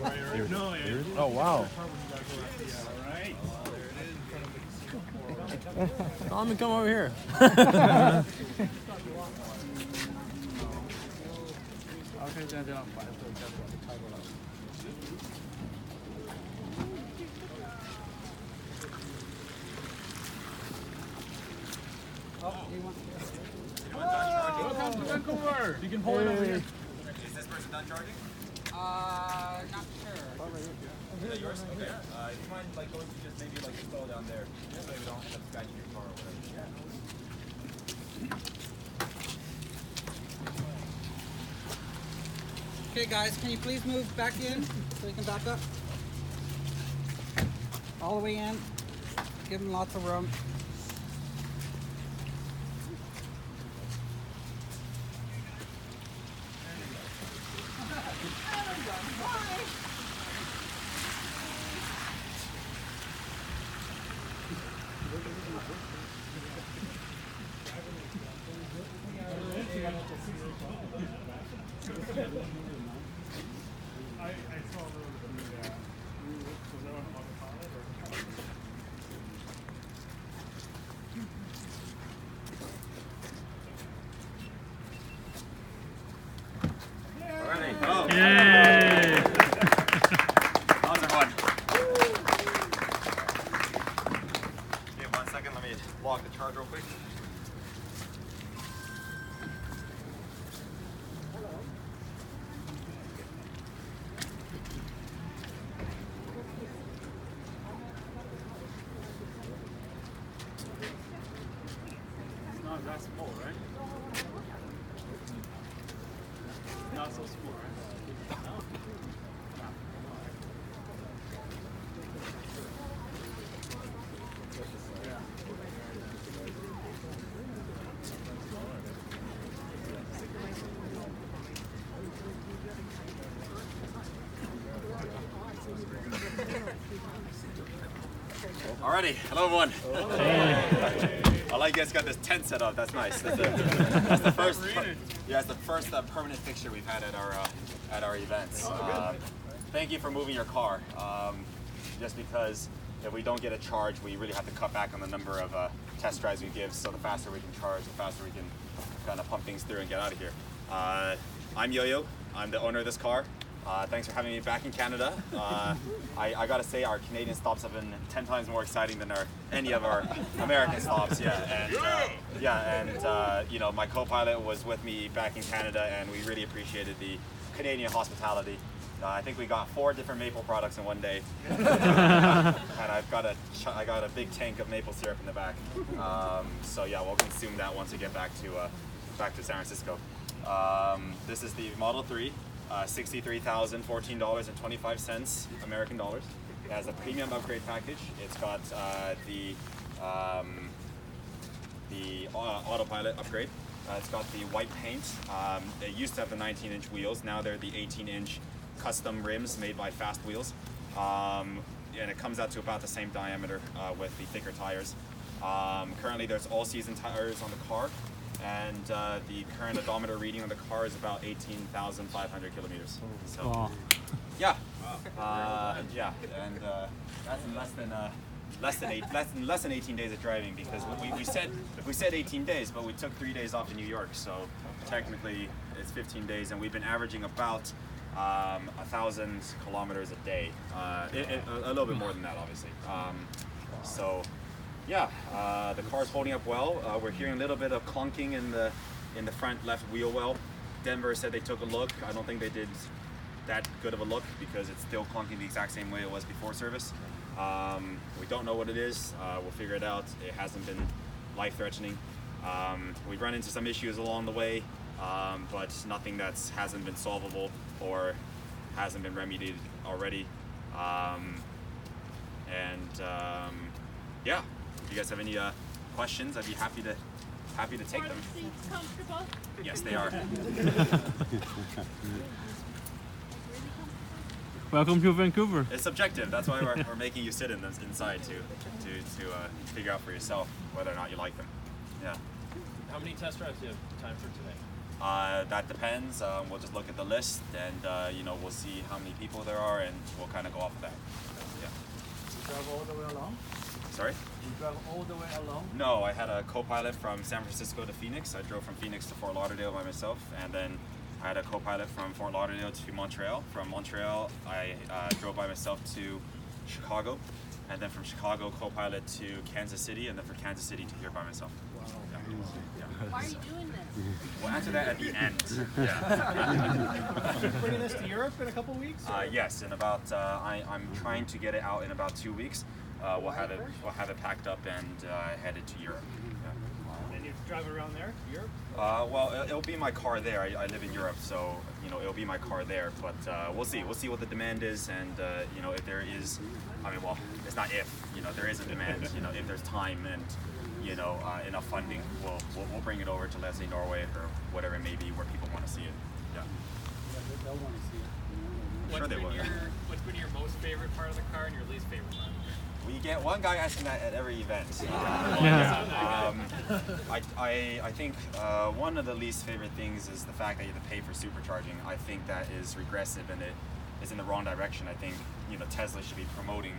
Oh, wow. Tell him to come over here. Welcome to Vancouver. You can pull it over here. Is this person done charging? Not sure. Is that yours? Okay. Do you mind like going to just maybe like install down there, so we don't end up scratching your car or whatever? Okay, guys, can you please move back in so we can back up? All the way in. Give them lots of room. Oh. Yay! How's everyone? Give me 1 second, let me log the charge real quick. Not that small, right? Not so small, right? Alrighty, hello everyone. I like you guys got this tent set up. That's nice. That's the first. Yeah, it's the first permanent fixture we've had at our events. Thank you for moving your car. Just because if we don't get a charge, we really have to cut back on the number of test drives we give. So the faster we can charge, the faster we can kind of pump things through and get out of here. I'm Yo-Yo. I'm the owner of this car. Thanks for having me back in Canada. I gotta say our Canadian stops have been 10 times more exciting than any of our American stops. Yeah, and you know, my co-pilot was with me back in Canada, and we really appreciated the Canadian hospitality. I think we got 4 different maple products in one day, and I got a big tank of maple syrup in the back. So yeah, we'll consume that once we get back to San Francisco. This is the Model 3. $63,014.25 American dollars. It has a premium upgrade package. It's got the autopilot upgrade. It's got the white paint. They used to have the 19-inch wheels. Now they're the 18-inch custom rims made by Fast Wheels. And it comes out to about the same diameter with the thicker tires. Currently there's all-season tires on the car. And the current odometer reading on the car is about 18,500 kilometers. So, Wow. yeah, yeah, and that's in less than 18 days of driving, because we said 18 days, but we took 3 days off in New York, so technically it's 15 days, and we've been averaging about 1,000 kilometers a day, a little bit more than that, obviously. So. Yeah, the car's holding up well. We're hearing a little bit of clunking in the front left wheel well. Denver said they took a look. I don't think they did that good of a look because it's still clunking the exact same way it was before service. We don't know what it is. We'll figure it out. It hasn't been life-threatening. We've run into some issues along the way, but nothing that hasn't been solvable or hasn't been remedied already. Yeah. If you guys have any questions, I'd be happy to take them. Are the seats comfortable? Yes, they are. Welcome to Vancouver. It's subjective. That's why we're making you sit in this inside to figure out for yourself whether or not you like them. Yeah. How many test drives do you have time for today? That depends. We'll just look at the list, and you know, we'll see how many people there are, and we'll kind of go off of that. Yeah. You drive all the way along? Sorry? You drive all the way along? No, I had a co-pilot from San Francisco to Phoenix. I drove from Phoenix to Fort Lauderdale by myself, and then I had a co-pilot from Fort Lauderdale to Montreal. From Montreal, I drove by myself to Chicago, and then from Chicago, co-pilot to Kansas City, and then from Kansas City to here by myself. Wow. Yeah. Why are you doing this? We'll answer that at the end. Yeah. You're bringing this to Europe in a couple weeks? Yes, in about I'm trying to get it out in about 2 weeks. We'll have it packed up and headed to Europe. Yeah. And you drive around there, Europe? Well, it'll be my car there. I live in Europe, so you know it'll be my car there. But we'll see. We'll see what the demand is, and you know if there is. I mean, well, it's not if. You know, there is a demand. You know, if there's time and you know enough funding, we'll bring it over to, let's say, Norway or whatever it may be where people want to see it. Yeah. They'll want to see it. Sure they will. What's been your most favorite part of the car and your least favorite part of the car? We get one guy asking that at every event. I think one of the least favorite things is the fact that you have to pay for supercharging. I think that is regressive and it is in the wrong direction. I think you know Tesla should be promoting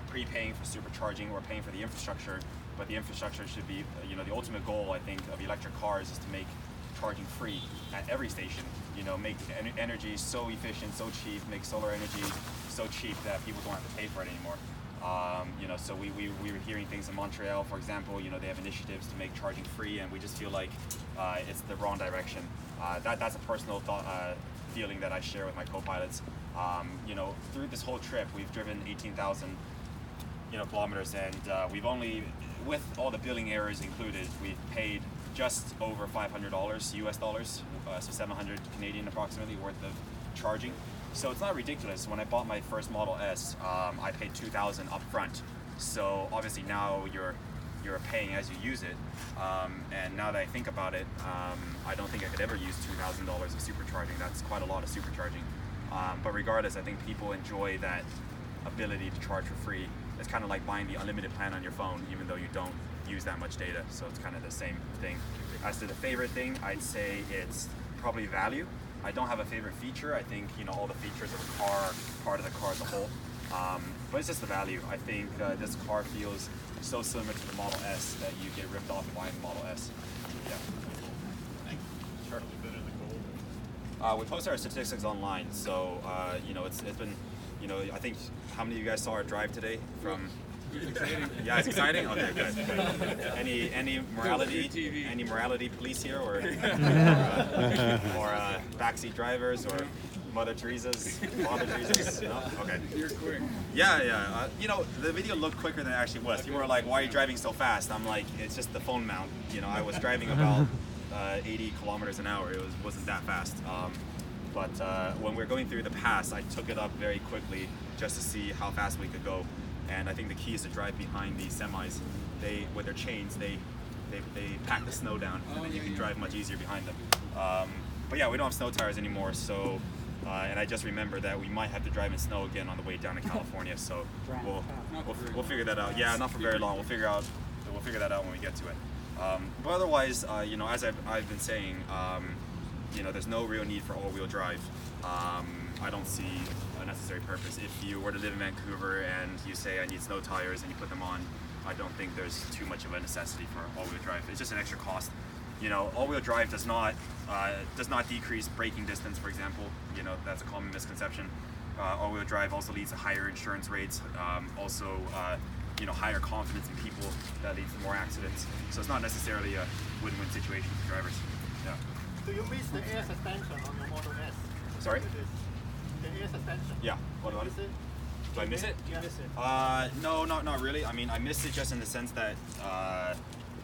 prepaying for supercharging or paying for the infrastructure, but the infrastructure should be you know the ultimate goal I think of electric cars is to make charging free at every station. You know, make energy so efficient, so cheap, make solar energy so cheap that people don't have to pay for it anymore. You know, so we were hearing things in Montreal, for example, you know, they have initiatives to make charging free, and we just feel like it's the wrong direction. That's a personal feeling that I share with my co-pilots. You know, through this whole trip, we've driven 18,000, you know, kilometers, and we've only, with all the billing errors included, we've paid just over $500 US dollars, so 700 Canadian approximately worth of charging. So it's not ridiculous. When I bought my first Model S, I paid $2,000 up front. So obviously now you're paying as you use it. And now that I think about it, I don't think I could ever use $2,000 of supercharging. That's quite a lot of supercharging. But regardless, I think people enjoy that ability to charge for free. It's kind of like buying the unlimited plan on your phone, even though you don't use that much data. So it's kind of the same thing. As to the favorite thing, I'd say it's probably value. I don't have a favorite feature. I think you know all the features of the car are part of the car as a whole, but it's just the value. I think this car feels so similar to the Model S that you get ripped off buying the Model S. Yeah. Sure. We posted our statistics online, so you know it's been, you know, I think how many of you guys saw our drive today from? Yeah, it's exciting. Okay, good. Any morality police here, or backseat drivers, or Mother Teresa's, Father Teresa's? No? Okay. You're quick. Yeah. You know, the video looked quicker than it actually was. People were like, "Why are you driving so fast?" I'm like, "It's just the phone mount." You know, I was driving about 80 kilometers an hour. It wasn't that fast. But when we were going through the pass, I took it up very quickly just to see how fast we could go. And I think the key is to drive behind these semis. They, with their chains, they pack the snow down, and then you can drive much easier behind them. But yeah, we don't have snow tires anymore, so and I just remembered that we might have to drive in snow again on the way down to California. So we'll figure that out. Yeah, not for very long. We'll figure that out when we get to it. But otherwise, you know, as I've been saying, you know, there's no real need for all-wheel drive. I don't see a necessary purpose. If you were to live in Vancouver and you say I need snow tires and you put them on, I don't think there's too much of a necessity for all-wheel drive. It's just an extra cost. You know, all-wheel drive does not decrease braking distance, for example. You know, that's a common misconception. All-wheel drive also leads to higher insurance rates, you know, higher confidence in people that leads to more accidents. So it's not necessarily a win-win situation for drivers. Yeah. Do you miss the air suspension on your Model S? Sorry? The air suspension. Yeah. What about it? Do I miss it? You miss it? No, not really. I mean, I miss it just in the sense that,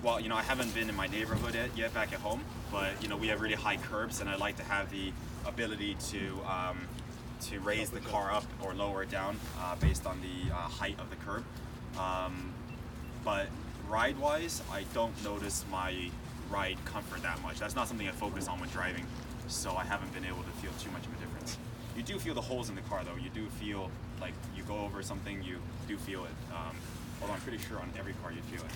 well, you know, I haven't been in my neighborhood yet back at home, but you know, we have really high curbs, and I like to have the ability to raise the car up or lower it down based on the height of the curb. But ride-wise, I don't notice my ride comfort that much. That's not something I focus on when driving, so I haven't been able to feel too much of a difference. You do feel the holes in the car, though. You do feel like you go over something, you do feel it. Although I'm pretty sure on every car you feel it.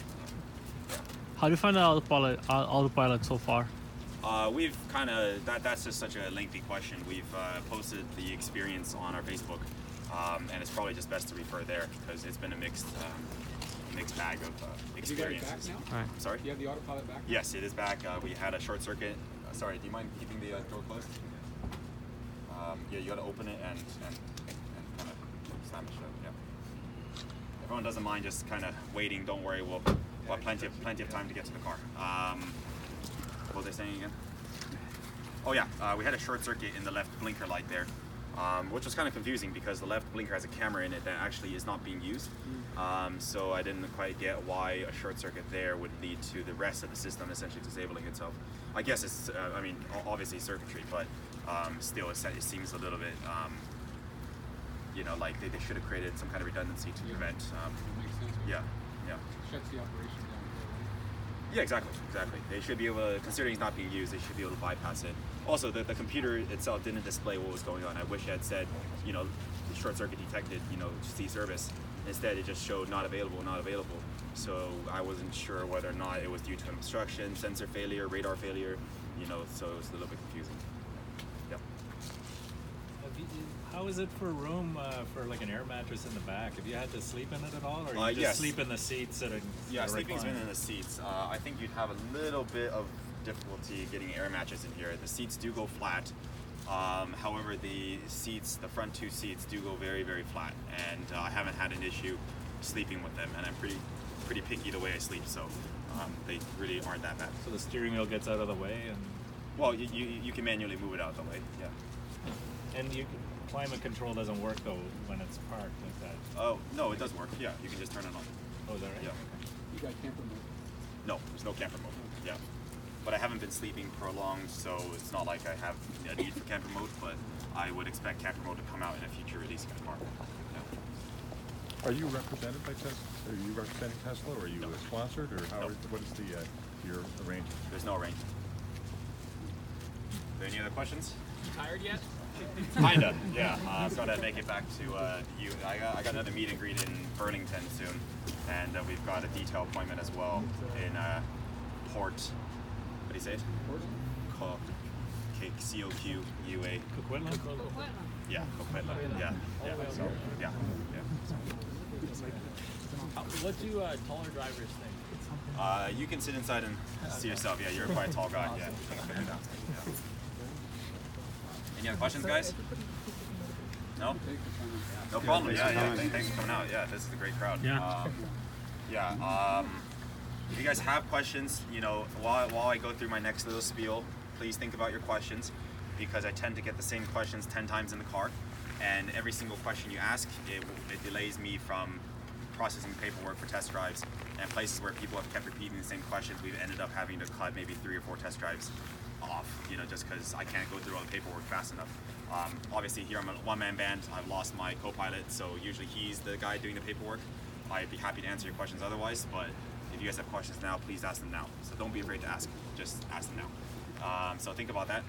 Yeah. How do you find the autopilot so far? We've kind of, that's just such a lengthy question. We've posted the experience on our Facebook, and it's probably just best to refer there because it's been a mixed bag of experiences. You got it back now? Right. Sorry? You have the autopilot back? Yes, it is back. We had a short circuit. Sorry, do you mind keeping the door closed? Yeah, you got to open it and kind of slam it shut. Yeah. Everyone doesn't mind just kind of waiting. Don't worry, we'll have plenty of time to get to the car. What was I saying again? Oh yeah, we had a short circuit in the left blinker light there, which was kind of confusing because the left blinker has a camera in it that actually is not being used. So I didn't quite get why a short circuit there would lead to the rest of the system essentially disabling itself. I guess it's, I mean, obviously circuitry, but still it seems a little bit, you know, like they should have created some kind of redundancy to prevent. Makes sense. Yeah. Shuts the operation down. Yeah, exactly. They should be able to, considering it's not being used, they should be able to bypass it. Also, the computer itself didn't display what was going on. I wish it had said, you know, the short circuit detected, you know, C service. Instead, it just showed not available. So I wasn't sure whether or not it was due to obstruction, sensor failure, radar failure, you know, so it was a little bit confusing. Yeah. How is it for room for like an air mattress in the back? Have you had to sleep in it at all, or you just Yes. sleep in the seats sitting? Yeah, sleeping's been recline? in the seats. I think you'd have a little bit of difficulty getting an air mattress in here. The seats do go flat. However, the seats, the front two seats, do go very, very flat, and I haven't had an issue sleeping with them. And I'm pretty picky the way I sleep, so they really aren't that bad. So the steering wheel gets out of the way, and Well, you can manually move it out of the way. Yeah. climate control doesn't work though when it's parked like that. Oh no, it does work. Yeah, you can just turn it on. Oh, is that right? Yeah. You got camper mode. No, there's no camper mode. Yeah. But I haven't been sleeping prolonged, so it's not like I have a need for camper mode, but I would expect camper mode to come out in a future release of the car. Yeah. Are you represented by Tesla? Are you representing Tesla, or are you sponsored, or how? No. What is the your arrangement? There's no range. Are there any other questions? You tired yet? Kinda, yeah. I've got to make it back to you. I got another meet and greet in Burlington soon, and we've got a detail appointment as well in Port. What do you say it? C-O-Q-U-A. Coquitlam? Yeah, Coquitlam. Yeah. So, yeah. What do taller drivers think? You can sit inside and see yourself. Yeah, you're quite a tall guy. Yeah. Yeah. Any other questions, guys? No? No problem. Yeah. Thanks for coming out. Yeah, this is a great crowd. Yeah. If you guys have questions, you know, while I go through my next little spiel, please think about your questions, because I tend to get the same questions 10 times in the car, and every single question you ask, it delays me from processing paperwork for test drives, and places where people have kept repeating the same questions, we've ended up having to cut maybe 3 or 4 test drives off, you know, just because I can't go through all the paperwork fast enough. Obviously here I'm a one-man band. I've lost my co-pilot, so usually he's the guy doing the paperwork. I'd be happy to answer your questions otherwise, but if you guys have questions now, please ask them now. So don't be afraid to ask, just ask them now. So think about that.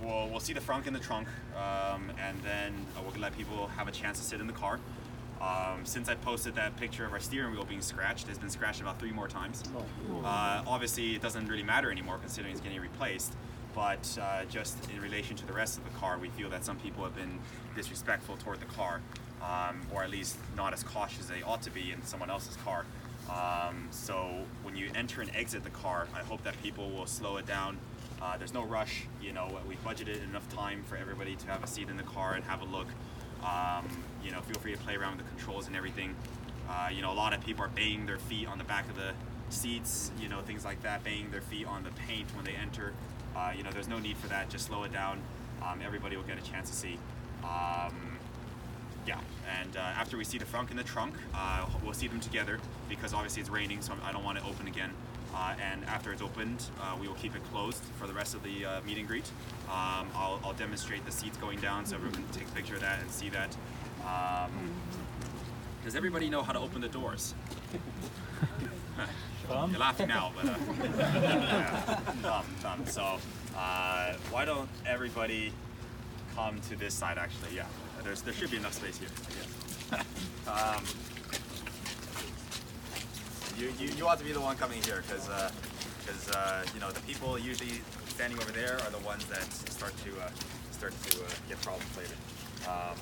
We'll see the frunk in the trunk, and then we'll let people have a chance to sit in the car. Since I posted that picture of our steering wheel being scratched, it's been scratched about 3 more times. Obviously, it doesn't really matter anymore considering it's getting replaced, but just in relation to the rest of the car, we feel that some people have been disrespectful toward the car, or at least not as cautious as they ought to be in someone else's car. So when you enter and exit the car, I hope that people will slow it down. There's no rush, you know, we budgeted enough time for everybody to have a seat in the car and have a look. You know, feel free to play around with the controls and everything. You know, a lot of people are banging their feet on the back of the seats, you know, things like that, banging their feet on the paint when they enter. You know, there's no need for that, just slow it down. Everybody will get a chance to see. Yeah, and after we see the frunk and the trunk, we'll see them together, because obviously it's raining, so I don't want it open again. And after it's opened, we will keep it closed for the rest of the meet and greet. I'll demonstrate the seats going down so everyone can take a picture of that and see that. Does everybody know how to open the doors? You're laughing now, but thumb. So why don't everybody come to this side? Actually, yeah, there should be enough space here, I guess. You ought to be the one coming here, because because you know, the people usually standing over there are the ones that start to get problems later.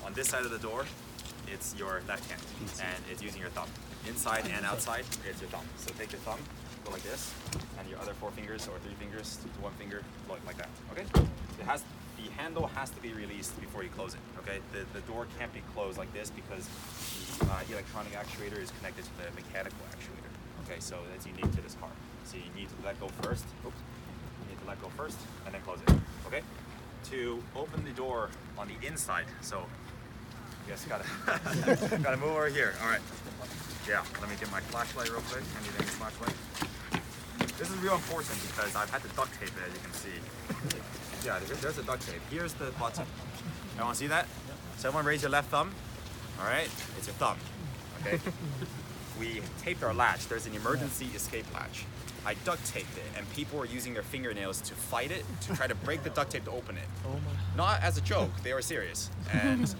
On this side of the door, it's your left hand, and it's using your thumb. Inside and outside, it's your thumb. So take your thumb, go like this, and your other 4 fingers or 3 fingers to 1 finger, like that. Okay? The handle has to be released before you close it. Okay? The door can't be closed like this because the electronic actuator is connected to the mechanical actuator. Okay? So that's unique to this car. So you need to let go first. Oops. You need to let go first and then close it. Okay? To open the door on the inside, so you guys gotta move over here. All right. Yeah. Let me get my flashlight real quick. I need a flashlight. This is real important because I've had to duct tape it, as you can see. Yeah, there's a duct tape. Here's the button. Everyone see that? So everyone raise your left thumb. All right, it's your thumb. Okay. We taped our latch. There's an emergency escape latch. I duct taped it, and people were using their fingernails to fight it, to try to break the duct tape to open it. Not as a joke. They were serious. And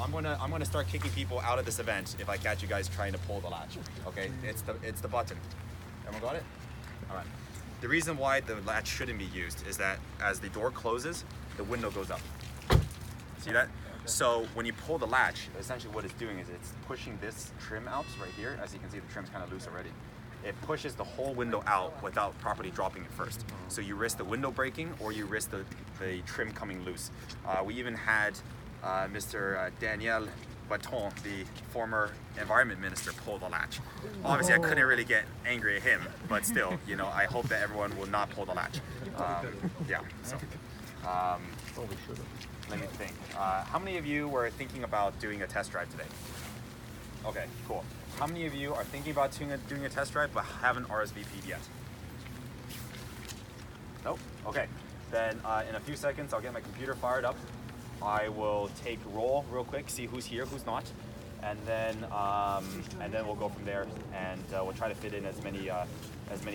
I'm gonna start kicking people out of this event if I catch you guys trying to pull the latch. Okay, it's the button. Everyone got it? All right. The reason why the latch shouldn't be used is that as the door closes, the window goes up. See that? So when you pull the latch, essentially what it's doing is it's pushing this trim out right here. As you can see, the trim's kind of loose already. It pushes the whole window out without properly dropping it first. So you risk the window breaking or you risk the trim coming loose. We even had Mr. Daniel Baton, the former environment minister, pull the latch. Obviously, I couldn't really get angry at him, but still, you know, I hope that everyone will not pull the latch. Yeah, so. Let me think. How many of you were thinking about doing a test drive today? Okay, cool. How many of you are thinking about doing a test drive but haven't RSVP'd yet? Nope? Okay. Then in a few seconds, I'll get my computer fired up. I will take roll real quick, see who's here, who's not, and then we'll go from there, and we'll try to fit in as many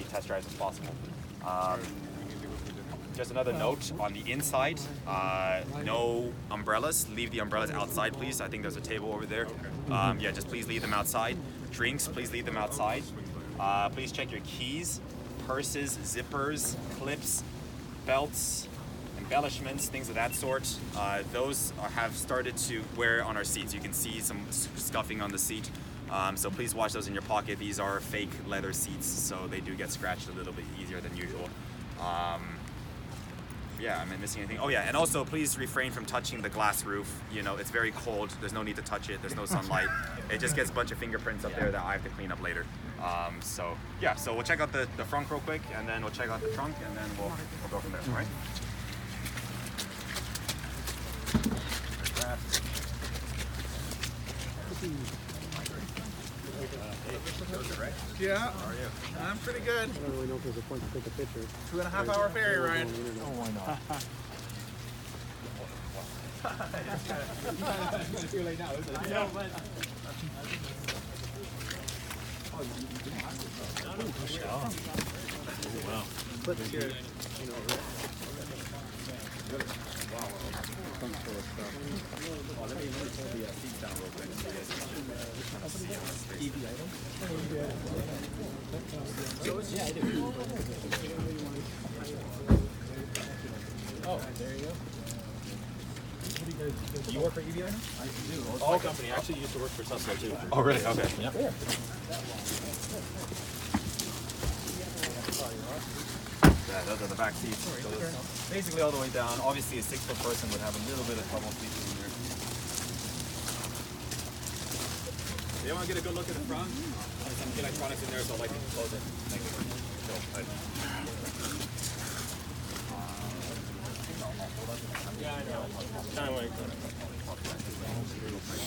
test drives as possible. Just another note on the inside, no umbrellas. Leave the umbrellas outside, please. I think there's a table over there. Yeah, just please leave them outside. Drinks, please leave them outside. Please check your keys, purses, zippers, clips, belts, embellishments, things of that sort. Those have started to wear on our seats. You can see some scuffing on the seat. So please watch those in your pocket. These are fake leather seats, so they do get scratched a little bit easier than usual. Yeah, am I missing anything? Oh yeah, and also please refrain from touching the glass roof. You know, it's very cold. There's no need to touch it. There's no sunlight. It just gets a bunch of fingerprints up there that I have to clean up later. So yeah, so we'll check out the front real quick, and then we'll check out the trunk, and then we'll go from there, all right? Yeah, How are you? I'm pretty good. I don't really know if there's a point to take a picture. 2.5 hour ferry ride. Oh, why not? It's too late now, isn't it? Yeah. Wow. But here, you know, Let me pull the seats down real quick so you guys can see how much space. EV item. Oh, there you go. Do you work for EV item? I do. All company. I actually used to work for Tesla too. Oh really? Okay. Yep. Yeah, those are the back seats. So it's basically all the way down. Obviously, a 6-foot person would have a little bit of trouble sleeping in here. You want to get a good look at the front? There's some electronics in there, so I'd like to close it. Thank you. Yeah, I know. Kind of like